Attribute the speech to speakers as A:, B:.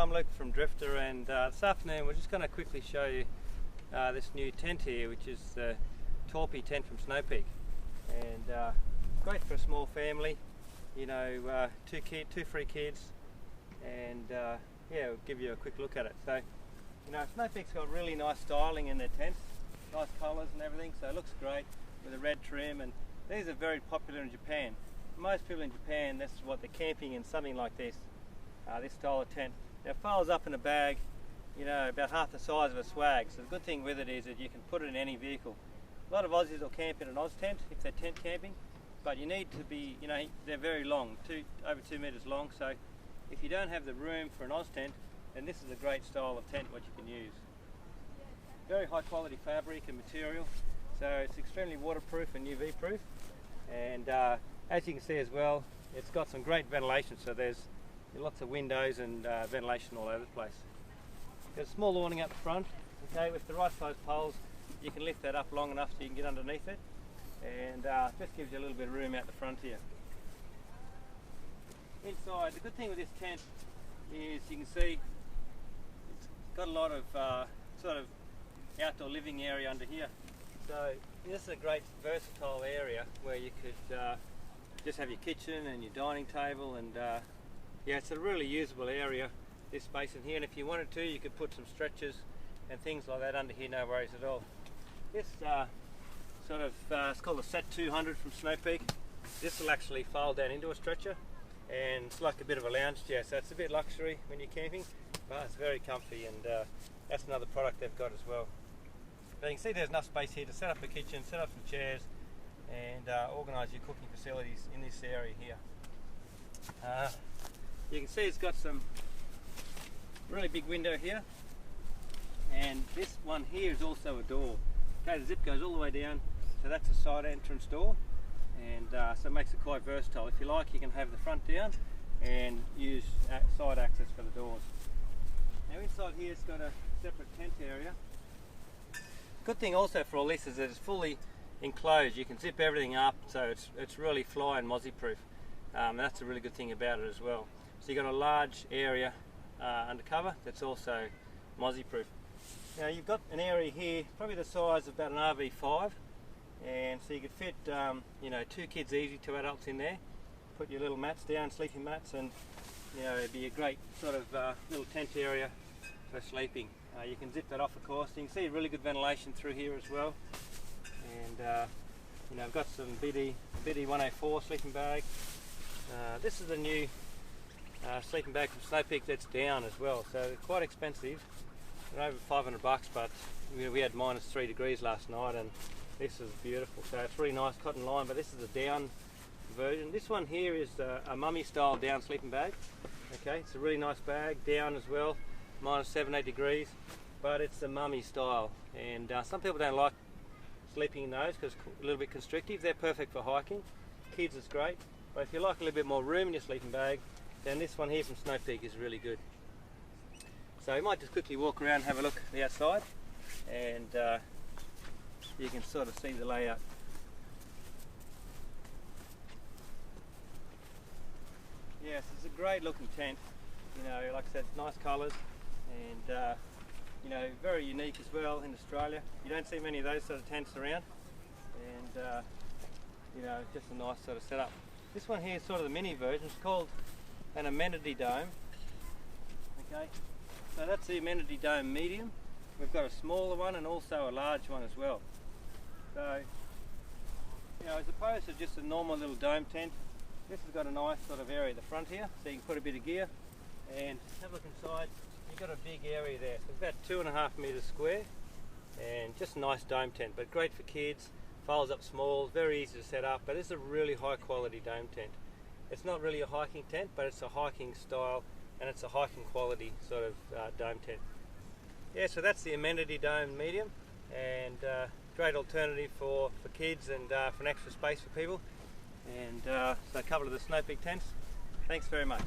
A: I'm Luke from Drifter, and this afternoon we're just going to quickly show you this new tent here, which is the Torpy tent from Snow Peak. And great for a small family, you know, two free kids, and yeah, we'll give you a quick look at it. So, you know, Snow Peak's got really nice styling in their tents, nice colours and everything, so it looks great with a red trim, and these are very popular in Japan. For most people in Japan, this is what they're camping in, something like this. This style of tent. Now, it folds up in a bag, you know, about half the size of a swag. So the good thing with it is that you can put it in any vehicle. A lot of Aussies will camp in an Oz tent if they're tent camping, but you need to be, you know, they're very long, over 2 meters long. So if you don't have the room for an Oz tent, then this is a great style of tent what you can use. Very high quality fabric and material, so it's extremely waterproof and UV proof. And as you can see as well, it's got some great ventilation, so there's lots of windows and ventilation all over the place. There's a small awning up the front. Okay, with the right size poles, you can lift that up long enough so you can get underneath it, and just gives you a little bit of room out the front here. Inside, the good thing with this tent is you can see it's got a lot of sort of outdoor living area under here. So this is a great versatile area where you could just have your kitchen and your dining table, and yeah, it's a really usable area, this space in here, and if you wanted to, you could put some stretchers and things like that under here, no worries at all. This sort of, it's called a Set 200 from Snow Peak. This will actually fold down into a stretcher, and it's like a bit of a lounge chair, so it's a bit luxury when you're camping, but it's very comfy, and that's another product they've got as well. But you can see there's enough space here to set up a kitchen, set up some chairs, and organise your cooking facilities in this area here. You can see it's got some really big window here, and this one here is also a door. Okay, the zip goes all the way down, so that's a side entrance door, and so it makes it quite versatile. If you like, you can have the front down and use side access for the doors. Now inside here it's got a separate tent area. Good thing also for all this is that it's fully enclosed. You can zip everything up, so it's really fly and mozzie proof. That's a really good thing about it as well. So you've got a large area under cover that's also mozzie proof. Now you've got an area here, probably the size of about an RV5, and so you could fit you know, 2 kids easy, 2 adults in there. Put your little mats down, sleeping mats, and you know, it'd be a great sort of little tent area for sleeping. You can zip that off, of course. You can see really good ventilation through here as well. And you know, I've got some BD 104 sleeping bag. This is the new sleeping bag from Snow Peak that's down as well, so they're quite expensive. They're over $500, but we had -3 degrees last night, and this is beautiful. So it's really nice cotton line, but this is a down version. This one here is a mummy style down sleeping bag. Okay, it's a really nice bag, down as well, -7, 8 degrees, but it's the mummy style, and some people don't like sleeping in those because a little bit constrictive. They're perfect for hiking. Kids is great, but if you like a little bit more room in your sleeping bag, then this one here from Snow Peak is really good. So you might just quickly walk around and have a look at the outside, and you can sort of see the layout. Yes, it's a great looking tent. You know, like I said, nice colours, and you know, very unique as well in Australia. You don't see many of those sort of tents around, and you know, just a nice sort of setup. This one here is sort of the mini version. It's called an amenity dome. Okay, so that's the amenity dome medium. We've got a smaller one and also a large one as well. So, you know, as opposed to just a normal little dome tent, this has got a nice sort of area at the front here, so you can put a bit of gear. And have a look inside. You've got a big area there, so it's about 2.5 meters square, and just a nice dome tent, but great for kids. Folds up small, very easy to set up, but it's a really high quality dome tent. It's not really a hiking tent, but it's a hiking style, and it's a hiking quality sort of dome tent. Yeah, so that's the amenity dome medium, and great alternative for kids and for an extra space for people. And so a couple of the Snow Peak tents. Thanks very much.